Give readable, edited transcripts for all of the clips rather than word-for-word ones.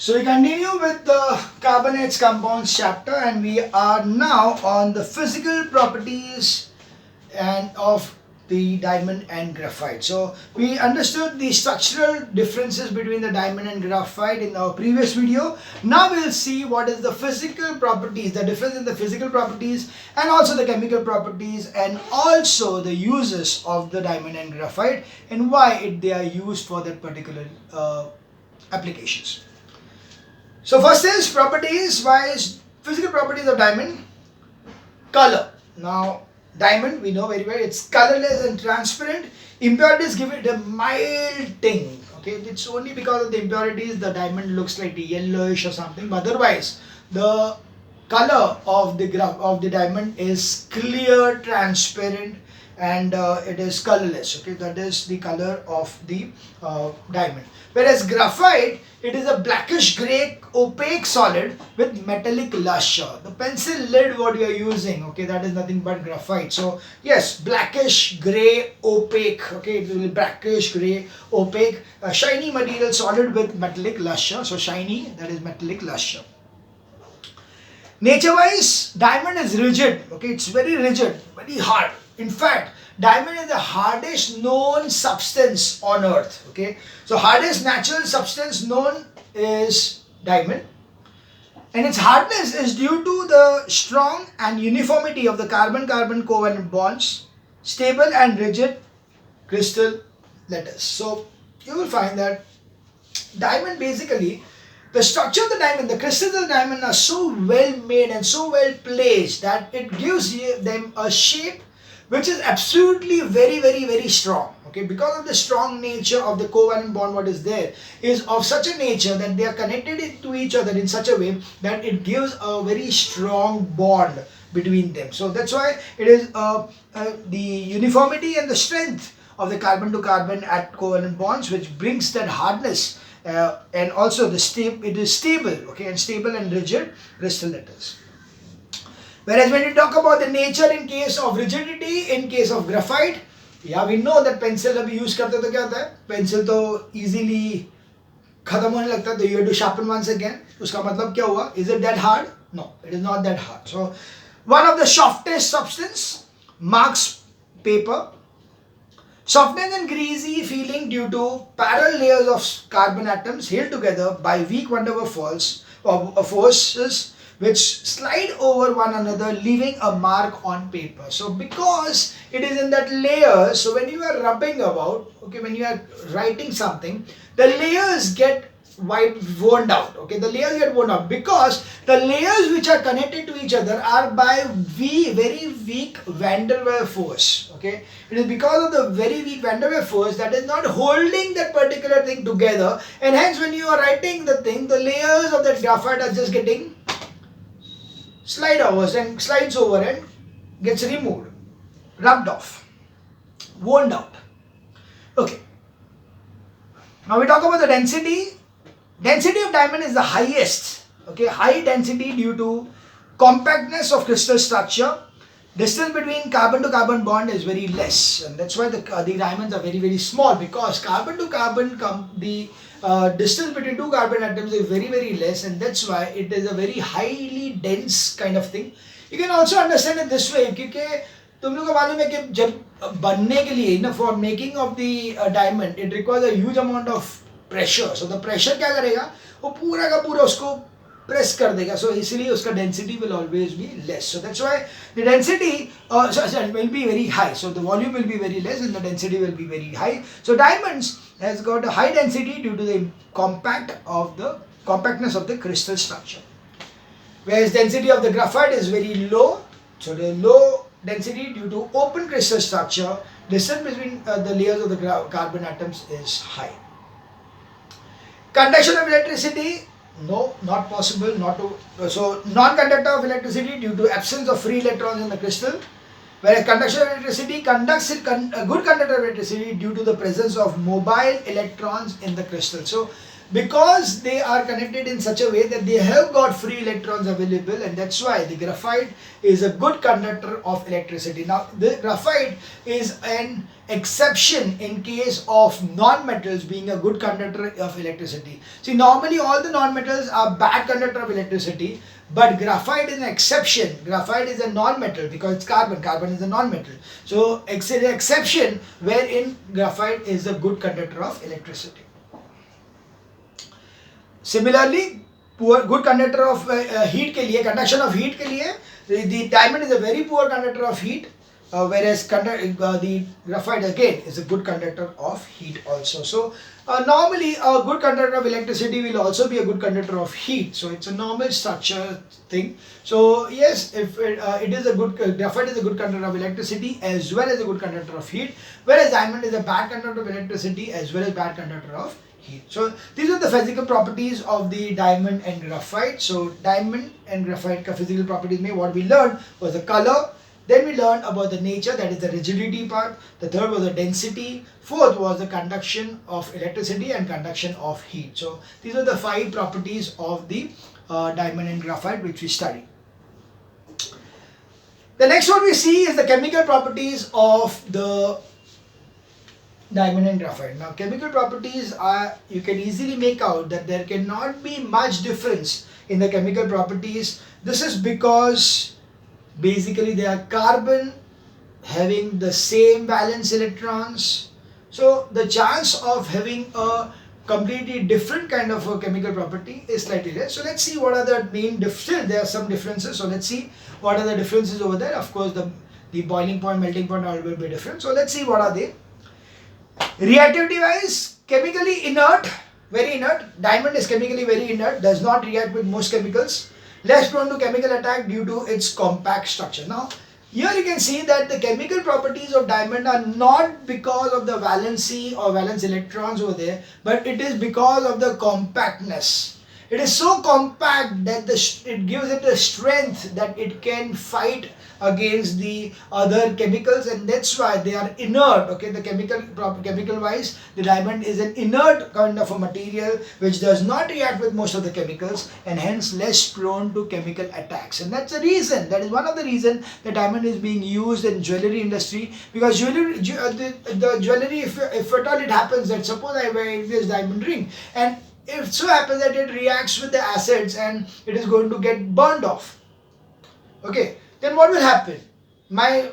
So we continue with the carbonates compounds chapter, and we are now on the physical properties and of the diamond and graphite. So we understood the structural differences between the diamond and graphite in our previous video. Now we'll see what is the physical properties, the difference in the physical properties and also the chemical properties, and also the uses of the diamond and graphite and why they are used for that particular applications. So first is properties wise, physical properties of diamond. Color. Now diamond, we know very well, it's colorless and transparent. Impurities give it a mild tinge. Okay, it's only because of the impurities the diamond looks like yellowish or something. But otherwise, the color of the diamond is clear, transparent, and it is colorless. Okay, that is the color of the diamond. Whereas graphite, it is a blackish gray opaque solid with metallic luster. The pencil lid what you are using, okay, that is nothing but graphite. So yes, blackish gray opaque, okay, it will be blackish gray opaque, shiny material solid with metallic luster. So shiny, that is metallic luster. Nature wise, diamond is rigid, okay, it's very rigid, very hard. In fact, diamond is the hardest known substance on earth. Okay, so hardest natural substance known is diamond, and its hardness is due to the strong and uniformity of the carbon-carbon covalent bonds, stable and rigid crystal lattice. So you will find that diamond basically, the structure of the diamond, the crystals of the diamond are so well made and so well placed that it gives them a shape which is absolutely very strong. Okay, because of the strong nature of the covalent bond, what is there is of such a nature that they are connected to each other in such a way that it gives a very strong bond between them. So that's why it is the uniformity and the strength of the carbon to carbon at covalent bonds which brings that hardness, and also it is stable, okay, and stable and rigid crystal lattice. Whereas when you talk about the nature in case of rigidity, in case of graphite, yeah, we know that pencil अभी use करते तो क्या होता है, pencil तो easily खत्म होने लगता है, तो you have to sharpen once again. उसका मतलब क्या हुआ? Is it that hard? No, it is not that hard. So one of the softest substance, marks paper. Softness and greasy feeling due to parallel layers of carbon atoms held together by weak van der Waals forces which slide over one another, leaving a mark on paper. So because it is in that layer, so when you are rubbing about, okay, when you are writing something, the layers get worn out. Okay, the layers get worn out because the layers which are connected to each other are by very weak van der Waals force. Okay, it is because of the very weak van der Waals force that is not holding that particular thing together, and hence when you are writing the thing, the layers of that graphite are just getting slides over and gets removed, rubbed off, worn out. Okay, now we talk about the density. Density of diamond is the highest. Okay, high density due to compactness of crystal structure. Distance between carbon to carbon bond is very less, and that's why the diamonds are very small, because carbon to carbon the distance between two carbon atoms is very less, and that's why it is a very highly dense kind of thing. You can also understand it this way, क्योंकि तुम लोगों को मालूम है कि जब बनने के लिए, ना, for making of the diamond it requires a huge amount of pressure. So the pressure क्या करेगा, वो पूरा का पूरा उसको press कर देगा, so इसलिए उसका density will always be less. So that's why the density will be very high. So the volume will be very less and the density will be very high. So diamonds has got a high density due to the compactness of the crystal structure. Whereas density of the graphite is very low. So the low density due to open crystal structure, distance between the layers of the carbon atoms is high. Conduction of electricity, no, not possible. So non-conductor of electricity due to absence of free electrons in the crystal. Whereas conduction of electricity conducts a good conductor of electricity due to the presence of mobile electrons in the crystal. So because they are connected in such a way that they have got free electrons available, and that's why the graphite is a good conductor of electricity. Now the graphite is an exception in case of non-metals being a good conductor of electricity. See, normally all the non-metals are bad conductor of electricity, but graphite is an exception. Graphite is a non-metal because it's carbon. Carbon is a non-metal. So it's an exception wherein graphite is a good conductor of electricity. Similarly, good conductor of heat के लिए, conduction of heat के लिए, the diamond is a very poor conductor of heat, whereas the graphite again is a good conductor of heat also. So normally a good conductor of electricity will also be a good conductor of heat. So it's a normal structure thing. So yes, if it is a good graphite is a good conductor of electricity as well as a good conductor of heat, whereas diamond is a bad conductor of electricity as well as bad conductor of heat. So these are the physical properties of the diamond and graphite. So diamond and graphite ka physical properties mein what we learned was the color, then we learned about the nature, that is the rigidity part, the third was the density, fourth was the conduction of electricity and conduction of heat. So these are the 5 properties of the diamond and graphite which we studied. The next one we see is the chemical properties of the diamond and graphite. Now chemical properties are, you can easily make out that there cannot be much difference in the chemical properties. This is because basically they are carbon having the same valence electrons. So the chance of having a completely different kind of a chemical property is slightly less. So let's see what are the main differences. There are some differences. So let's see what are the differences over there. Of course the boiling point, melting point all will be different. So let's see what are they. Reactivity wise, chemically inert, very inert. Diamond is chemically very inert, does not react with most chemicals. Less prone to chemical attack due to its compact structure. Now, here you can see that the chemical properties of diamond are not because of the valency or valence electrons over there, but it is because of the compactness. It is so compact that it gives it the strength that it can fight against the other chemicals, and that's why they are inert. Okay, the chemical wise, the diamond is an inert kind of a material which does not react with most of the chemicals and hence less prone to chemical attacks. And that's the reason, that is one of the reason the diamond is being used in jewelry industry, because the jewelry, if at all it happens that suppose I wear this diamond ring and it so happens that it reacts with the acids and it is going to get burned off. Okay, then what will happen? My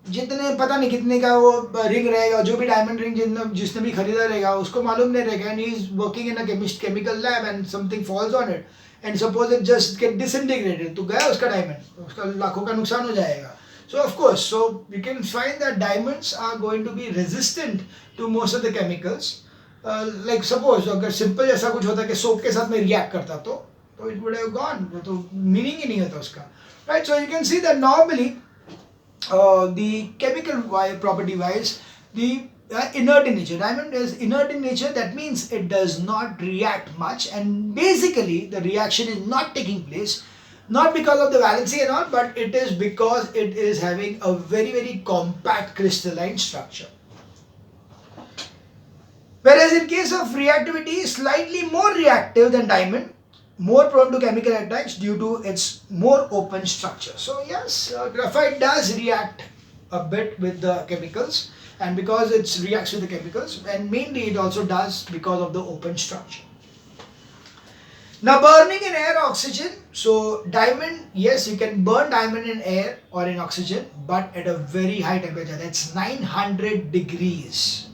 जितने पता नहीं कितने का वो ring रहेगा, जो भी diamond ring जिसने भी खरीदा रहेगा उसको मालूम नहीं रहेगा, and he is working in a chemical lab and something falls on it and suppose it just get disintegrated, तो गया उसका डायमंड, उसका लाखों का नुकसान हो जाएगा. So of course, so you can find that diamonds are going to be resistant to most of the chemicals. Like suppose अगर सिंपल ऐसा कुछ होता कि सोप के साथ में रिएक्ट करता तो it would have gone, तो मीनिंग ही नहीं होता उसका, right? So you can see that normally the chemical property wise, the inert in nature, diamond is inert in nature. That means it does not react much, and basically the reaction is not taking place, not because of the valency and all, but it is because it is having a very compact crystalline structure. Whereas in case of reactivity, slightly more reactive than diamond, more prone to chemical attacks due to its more open structure. So yes, graphite does react a bit with the chemicals, and because it reacts with the chemicals, and mainly it also does because of the open structure. Now burning in air, oxygen. So diamond, yes, you can burn diamond in air or in oxygen, but at a very high temperature. That's 900 degrees.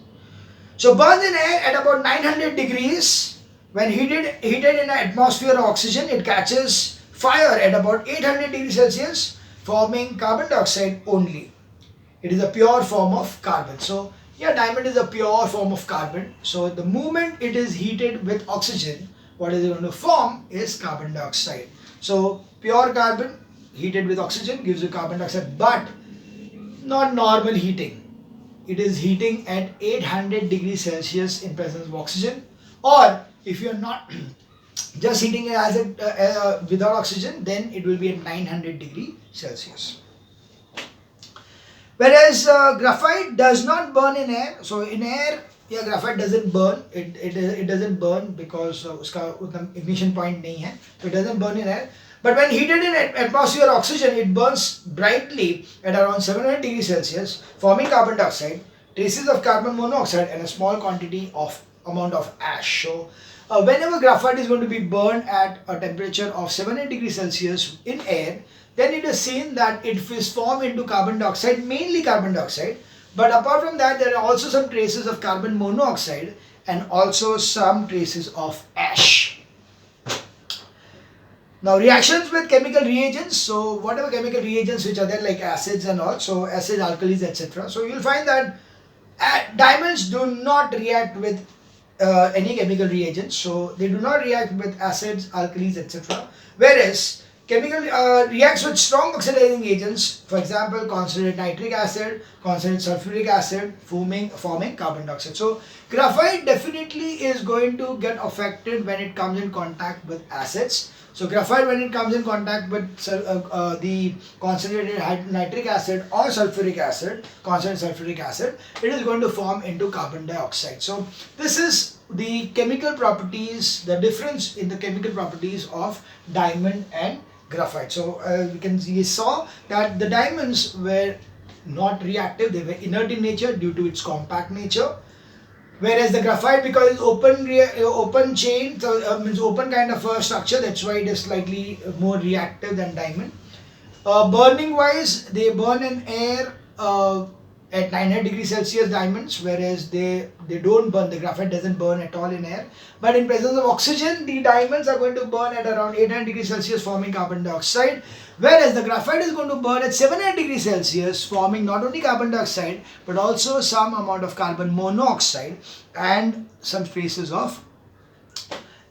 So burns in air at about 900 degrees. When heated in an atmosphere of oxygen, it catches fire at about 800 degrees Celsius, forming carbon dioxide only. It is a pure form of carbon. So yeah, diamond is a pure form of carbon. So the moment it is heated with oxygen, what is going to form is carbon dioxide. So pure carbon heated with oxygen gives you carbon dioxide, but not normal heating. It is heating at 800 degrees Celsius in presence of oxygen, or if you are not just heating it as without oxygen, then it will be at 900 degrees Celsius. Whereas graphite does not burn in air. So in air, Yeah, graphite doesn't burn. It doesn't burn because उसका उतना ignition point नहीं है, so it doesn't burn in air. But when heated in atmosphere oxygen, it burns brightly at around 700 degrees Celsius, forming carbon dioxide, traces of carbon monoxide, and a small quantity of amount of ash. So, whenever graphite is going to be burned at a temperature of 700 degrees Celsius in air, then it is seen that it is formed into carbon dioxide, mainly carbon dioxide. But apart from that, there are also some traces of carbon monoxide and also some traces of ash. Now reactions with chemical reagents, so whatever chemical reagents which are there like acids and all, so acids, alkalis, etc. So you'll find that diamonds do not react with any chemical reagents, so they do not react with acids, alkalis, etc. Whereas chemical reacts with strong oxidizing agents, for example, concentrated nitric acid, concentrated sulfuric acid, forming carbon dioxide. So graphite definitely is going to get affected when it comes in contact with acids. So graphite, when it comes in contact with the concentrated nitric acid or sulfuric acid, concentrated sulfuric acid, it is going to form into carbon dioxide. So this is the chemical properties, the difference in the chemical properties of diamond and graphite. So we saw that the diamonds were not reactive, they were inert in nature due to its compact nature. Whereas the graphite, because it's open chain, so means open kind of a structure, that's why it is slightly more reactive than diamond. Burning wise, they burn in air at 900 degrees Celsius diamonds, whereas they don't burn, the graphite doesn't burn at all in air. But in presence of oxygen, the diamonds are going to burn at around 800 degrees Celsius, forming carbon dioxide. Whereas the graphite is going to burn at 700 degrees Celsius, forming not only carbon dioxide but also some amount of carbon monoxide and some traces of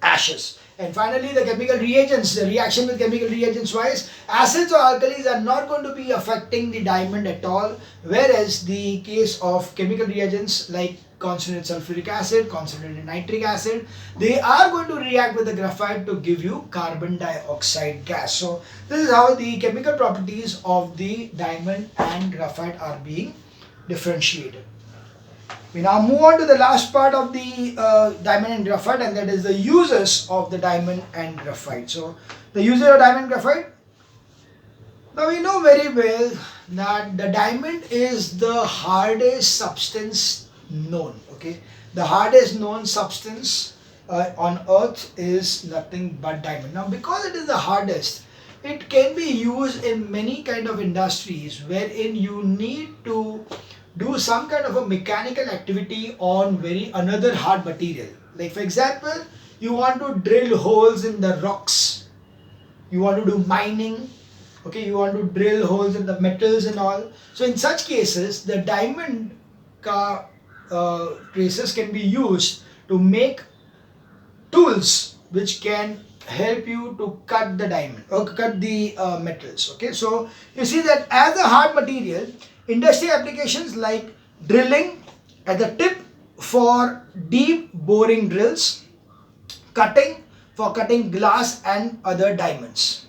ashes. And finally, the chemical reagents, the reaction with chemical reagents wise, acids or alkalis are not going to be affecting the diamond at all, whereas the case of chemical reagents like concentrated sulfuric acid, concentrated nitric acid, they are going to react with the graphite to give you carbon dioxide gas. So this is how the chemical properties of the diamond and graphite are being differentiated. We now move on to the last part of the diamond and graphite, and that is the uses of the diamond and graphite. So the uses of diamond and graphite. Now we know very well that the diamond is the hardest substance known. Okay, the hardest known substance on earth is nothing but diamond. Now because it is the hardest, it can be used in many kind of industries wherein you need to do some kind of a mechanical activity on another hard material. Like for example, you want to drill holes in the rocks, you want to do mining, okay, you want to drill holes in the metals and all. So in such cases, the diamond traces can be used to make tools which can help you to cut the diamond or cut the metals. Okay, so you see that as a hard material, industry applications like drilling at the tip for deep boring drills, cutting for cutting glass and other diamonds.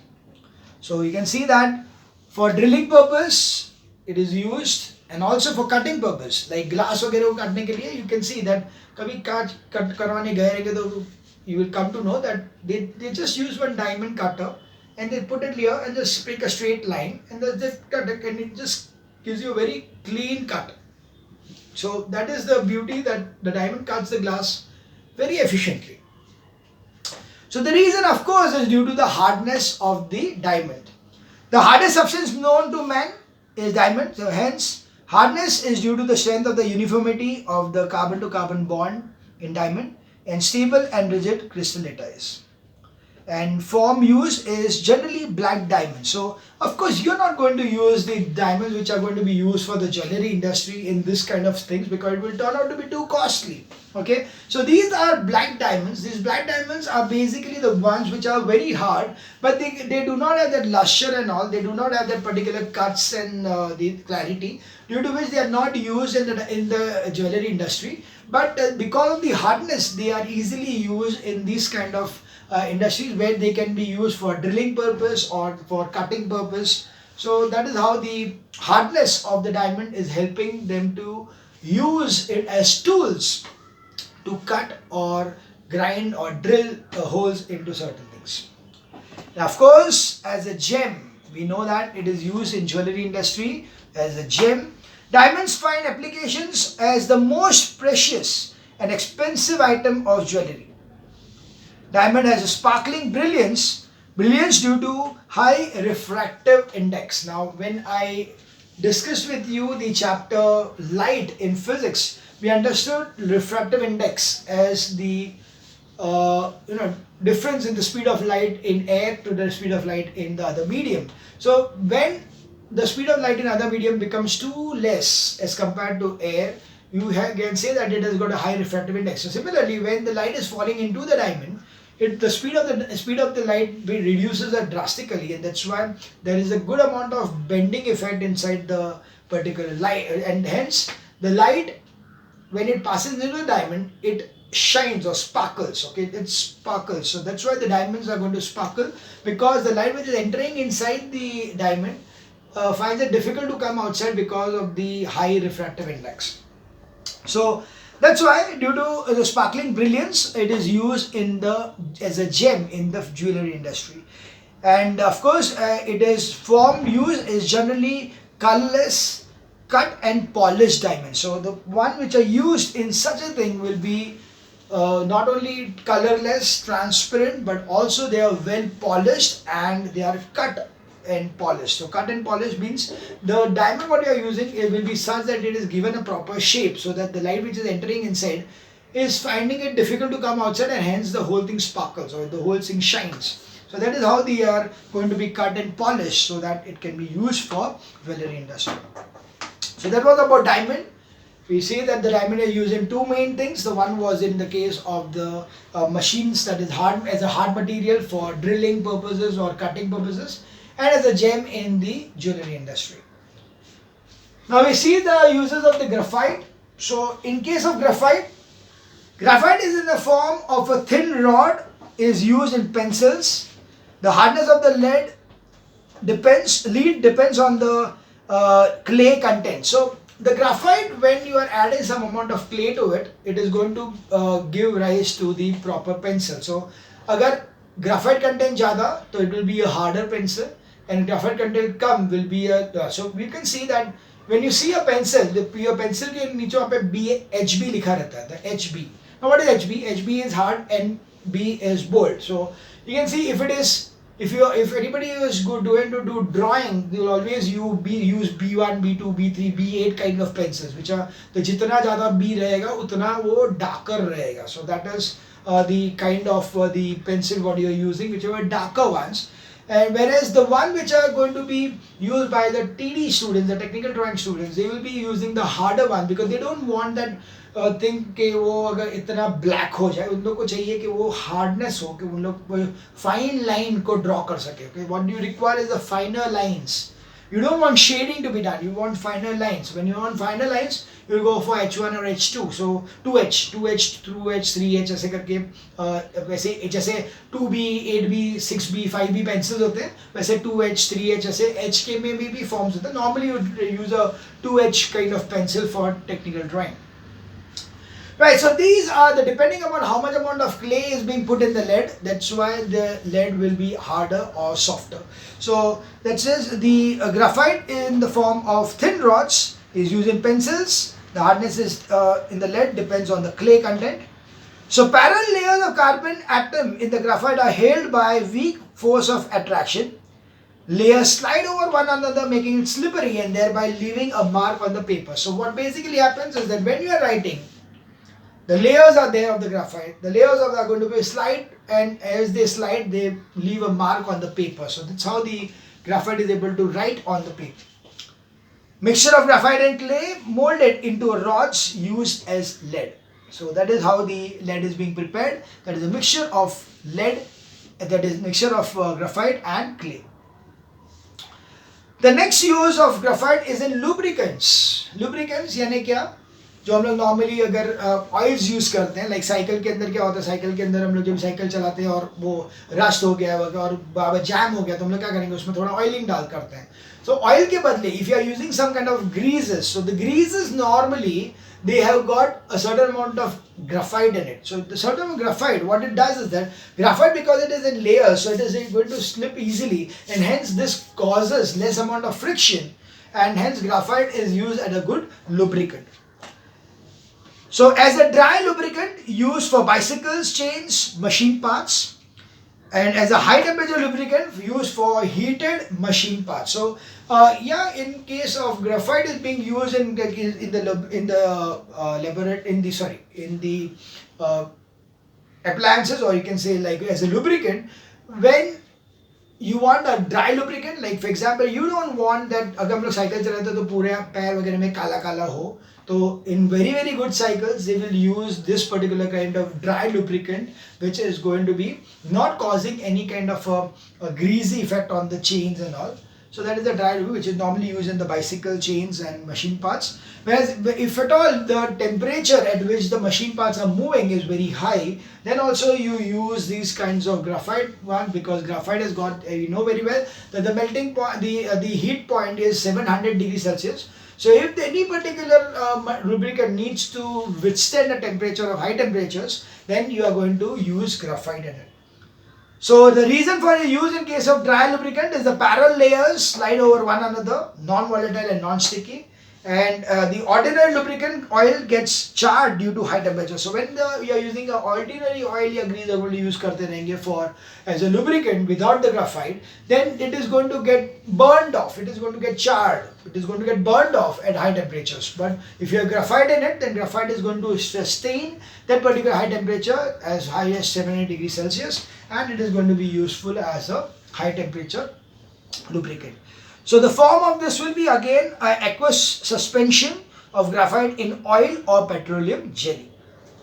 So you can see that for drilling purpose it is used, and also for cutting purpose like glass वगैरह को काटने के लिए. You can see that कभी काट cut करवाने गए रहेंगे तो you will come to know that they just use one diamond cutter and they put it here and just make a straight line and just cut it, and it just gives you a very clean cut. So that is the beauty, that the diamond cuts the glass very efficiently. So the reason of course is due to the hardness of the diamond. The hardest substance known to man is diamond. So hence hardness is due to the strength of the uniformity of the carbon to carbon bond in diamond, and stable and rigid crystal lattice. And form used is generally black diamond. So of course you're not going to use the diamonds which are going to be used for the jewelry industry in this kind of things, because it will turn out to be too costly. Okay, so these are black diamonds. These black diamonds are basically the ones which are very hard, but they do not have that luster and all. They do not have that particular cuts and the clarity, due to which they are not used in the jewelry industry. But because of the hardness, they are easily used in these kind of industries where they can be used for drilling purpose or for cutting purpose. So that is how the hardness of the diamond is helping them to use it as tools to cut or grind or drill holes into certain things. Now, of course, as a gem, we know that it is used in jewelry industry as a gem. Diamonds find applications as the most precious and expensive item of jewelry. Diamond has a sparkling brilliance due to high refractive index. Now, when I discussed with you the chapter light in physics, we understood refractive index as the difference in the speed of light in air to the speed of light in the other medium. So when the speed of light in other medium becomes too less as compared to air, you can say that it has got a high refractive index. So similarly, when the light is falling into the diamond, the speed of the light reduces drastically, and that's why there is a good amount of bending effect inside the particular light, and hence the light, when it passes into the diamond, it shines or sparkles. Okay, it sparkles. So that's why the diamonds are going to sparkle, because the light which is entering inside the diamond finds it difficult to come outside because of the high refractive index. So that's why, due to the sparkling brilliance, it is used as a gem in the jewelry industry. And of course, used is generally colorless, cut and polished diamonds. So the one which are used in such a thing will be not only colorless, transparent, but also they are well polished and they are cut and polished. So cut and polished means the diamond what you are using, it will be such that it is given a proper shape, so that the light which is entering inside is finding it difficult to come outside, and hence the whole thing sparkles or the whole thing shines. So that is how they are going to be cut and polished, so that it can be used for jewelry industry. So that was about diamond. We see that the diamond is used in two main things. The one was in the case of the machines, that is hard, as a hard material for drilling purposes or cutting purposes, and as a gem in the jewelry industry. Now we see the uses of the graphite. So in case of graphite is in the form of a thin rod, is used in pencils. The hardness of the lead depends on the clay content. So the graphite, when you are adding some amount of clay to it, it is going to give rise to the proper pencil. So agar graphite content ज़्यादा, तो it will be a harder pencil, and graphite content come will be a. So we can see that when you see a pencil, your pencil के नीचे वहाँ पे HB लिखा रहता है, the HB. Now what is HB? HB is hard and B is bold. So you can see if anybody is going to do drawing, they will always use B1, B2, B3, B8 kind of pencils, which are, तो जितना ज़्यादा B रहेगा उतना वो darker रहेगा. So that is the kind of the pencil what you are using, which are darker ones. And whereas the one which are going to be used by the TD students, the technical drawing students, they will be using the harder one, because they don't want that thing कि वो अगर इतना black हो जाए, उन लोग को चाहिए कि वो hardness हो, कि उन लोग fine line को draw कर सके. Okay, what you require is the finer lines. You don't want shading to be done. You want finer lines. When you want finer lines, you go for H1 or H2. So 2H, 2H, 3H ऐसे करके वैसे जैसे 2B, 8B, 6B, 5B pencils होते हैं, वैसे 2H, 3H ऐसे H के में भी forms होते हैं. Normally you use a 2H kind of pencil for technical drawing. Right, so these are depending upon how much amount of clay is being put in the lead, that's why the lead will be harder or softer. So that says the graphite in the form of thin rods is used in pencils. The hardness is in the lead depends on the clay content. So parallel layers of carbon atom in the graphite are held by weak force of attraction. Layers slide over one another, making it slippery and thereby leaving a mark on the paper. So what basically happens is that when you are writing, the layers are there of the graphite. The layers are going to be slide, and as they slide, they leave a mark on the paper. So that's how the graphite is able to write on the paper. Mixture of graphite and clay molded into rods used as lead. So that is how the lead is being prepared. That is a mixture of lead, that is mixture of graphite and clay. The next use of graphite is in lubricants. Lubricants यानी क्या? जो हम लोग normally अगर oils use करते हैं, like cycle के अंदर क्या होता है, साइकिल के अंदर हम लोग जब साइकिल चलाते हैं और वो रस्ट हो गया और जैम हो गया, तो हम लोग क्या करेंगे, उसमें थोड़ा ऑयलिंग डाल करते हैं. सो ऑयल के बदले if you are using some kind of greases, so the greases normally they have got a certain amount of graphite in it. So the certain graphite, what it does is that graphite, because it is in layers, so it is going to slip easily, and hence this causes less amount of friction, and hence graphite is used as a good lubricant. So as a dry lubricant used for bicycles, chains, machine parts, and as a high temperature lubricant used for heated machine parts. So yeah, in case of graphite is being used in the appliances, or you can say like as a lubricant. When you want a dry lubricant, like for example, you don't want that अगर हम लोग cycle चलाते हैं तो पूरे पैर वगैरह में काला काला हो, तो in very good cycles they will use this particular kind of dry lubricant, which is going to be not causing any kind of a greasy effect on the chains and all. So that is the dry lubricant, which is normally used in the bicycle chains and machine parts. Whereas if at all the temperature at which the machine parts are moving is very high, then also you use these kinds of graphite one, because graphite has got, you know very well that the melting point, the heat point is 700 degrees Celsius. So if any particular lubricant needs to withstand a temperature of high temperatures, then you are going to use graphite in it. So the reason for the use in case of dry lubricant is the parallel layers slide over one another, non-volatile and non-sticky, and the ordinary lubricant oil gets charred due to high temperature. So when you are using an ordinary oil या grease are going to use करते रहेंगे for as a lubricant without the graphite, then it is going to get burned off, it is going to get charred, it is going to get burned off at high temperatures. But if you have graphite in it, then graphite is going to sustain that particular high temperature as high as 700 degrees Celsius, and it is going to be useful as a high temperature lubricant. So the form of this will be again an aqueous suspension of graphite in oil or petroleum jelly.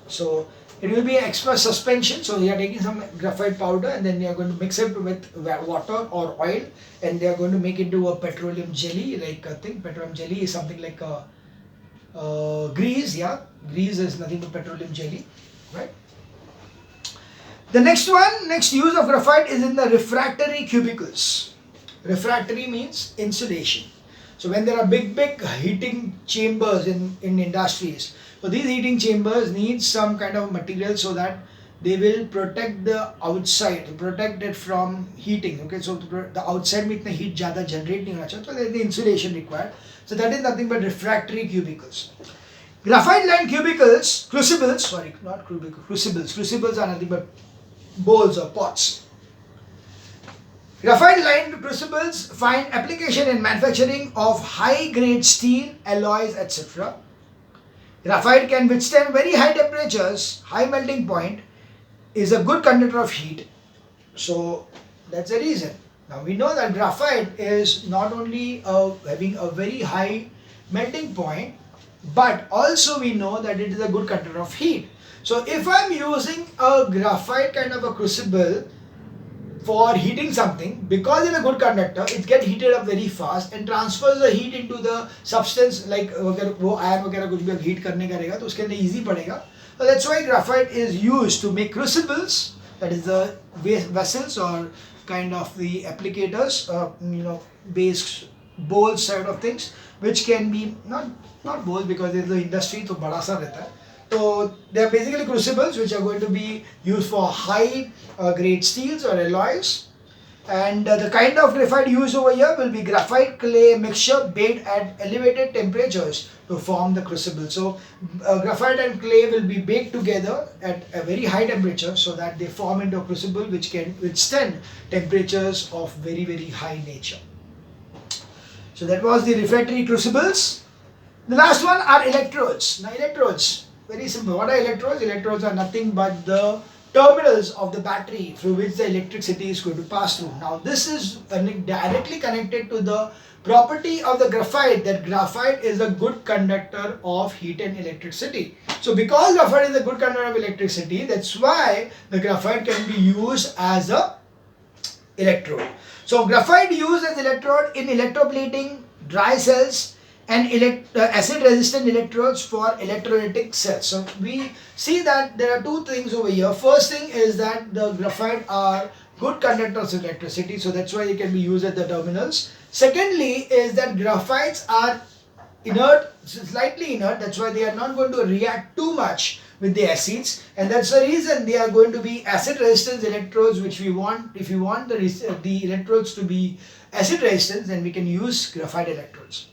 So it will be an aqueous suspension. So you are taking some graphite powder and then you are going to mix it with water or oil, and they are going to make it into a petroleum jelly. Like I think petroleum jelly is something like a grease. Yeah, grease is nothing but petroleum jelly, right? The next use of graphite is in the refractory cubicles. Refractory means insulation. So when there are big heating chambers in industries, so these heating chambers need some kind of material so that they will protect the outside, protect it from heating. Okay, so the outside में इतना heat ज़्यादा generate नहीं होना चाहिए, so there is the insulation required. So that is nothing but refractory cubicles. Graphite lined crucibles are nothing but bowls or pots. Graphite lined crucibles find application in manufacturing of high grade steel, alloys, etc. Graphite can withstand very high temperatures, high melting point, is a good conductor of heat. So that's the reason. Now we know that graphite is not only having a very high melting point, but also we know that it is a good conductor of heat. So if I am using a graphite kind of a crucible for heating something, because it is a good conductor, it gets heated up very fast and transfers the heat into the substance. Like अगर वो iron वगैरह कुछ भी heat करने करेगा तो उसके अंदर easy पड़ेगा. So that's why graphite is used to make crucibles, that is the vessels or kind of the applicators, base bowls side of things, which can be not bowls because it's the industry तो बड़ा सा रहता है. So they are basically crucibles which are going to be used for high grade steels or alloys, and the kind of graphite used over here will be graphite clay mixture baked at elevated temperatures to form the crucible. So graphite and clay will be baked together at a very high temperature so that they form into a crucible which can withstand temperatures of very high nature. So that was the refractory crucibles. The last one are electrodes. Now electrodes, very simple. What are electrodes? Electrodes are nothing but the terminals of the battery through which the electricity is going to pass through. Now this is directly connected to the property of the graphite, that graphite is a good conductor of heat and electricity. So because graphite is a good conductor of electricity, that's why the graphite can be used as a electrode. So graphite used as electrode in electroplating, dry cells, and acid resistant electrodes for electrolytic cells. So we see that there are two things over here. First thing is that the graphite are good conductors of electricity, so that's why they can be used at the terminals. Secondly is that graphites are inert, slightly inert, that's why they are not going to react too much with the acids, and that's the reason they are going to be acid resistance electrodes, which we want. If you want the electrodes to be acid resistance, then we can use graphite electrodes.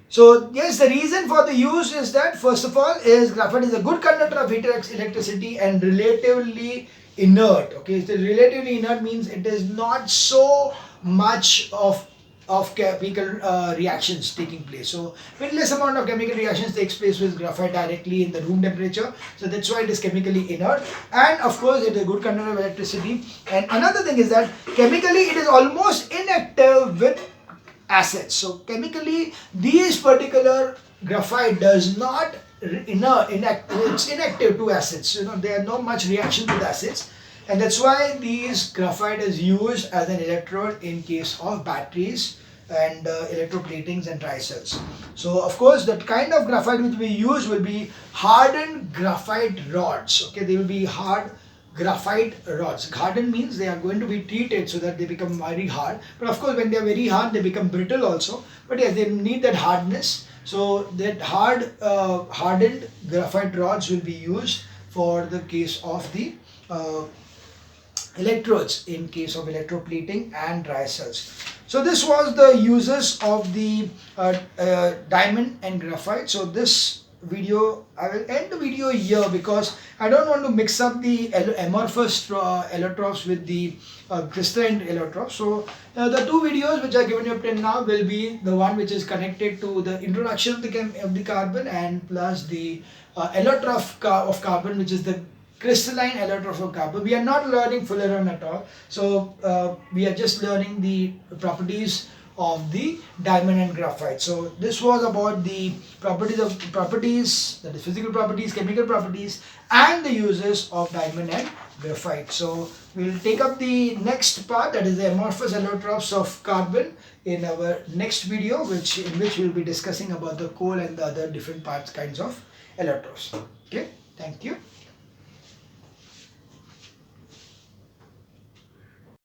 So yes, the reason for the use is that, first of all, is graphite is a good conductor of heat electricity and relatively inert. Okay, so relatively inert means it is not so much of chemical reactions taking place. So very less amount of chemical reactions takes place with graphite directly in the room temperature. So that's why it is chemically inert, and of course it is a good conductor of electricity. And another thing is that chemically it is almost inactive with acids. So chemically, these particular graphite does not it's inactive to acids. You know, there are not much reaction with acids, and that's why these graphite is used as an electrode in case of batteries and electroplatings and dry cells. So of course, that kind of graphite which we use will be hardened graphite rods. Okay, they will be hard graphite rods. Hardened means they are going to be treated so that they become very hard. But of course, when they are very hard, they become brittle also. But yes, they need that hardness. So that hardened graphite rods will be used for the case of the electrodes in case of electroplating and dry cells. So this was the uses of the diamond and graphite. So this video, I will end the video here because I don't want to mix up the amorphous allotropes with the crystalline allotropes. So the two videos which are given you up till now will be the one which is connected to the introduction of the carbon, and plus the allotrope of carbon, which is the crystalline allotrope of carbon. We are not learning Fullerene at all. So we are just learning the properties of the diamond and graphite. So this was about the properties, that is physical properties, chemical properties, and the uses of diamond and graphite. So we'll take up the next part, that is the amorphous allotropes of carbon, in our next video, in which we'll be discussing about the coal and the other different kinds of allotropes. Okay, thank you.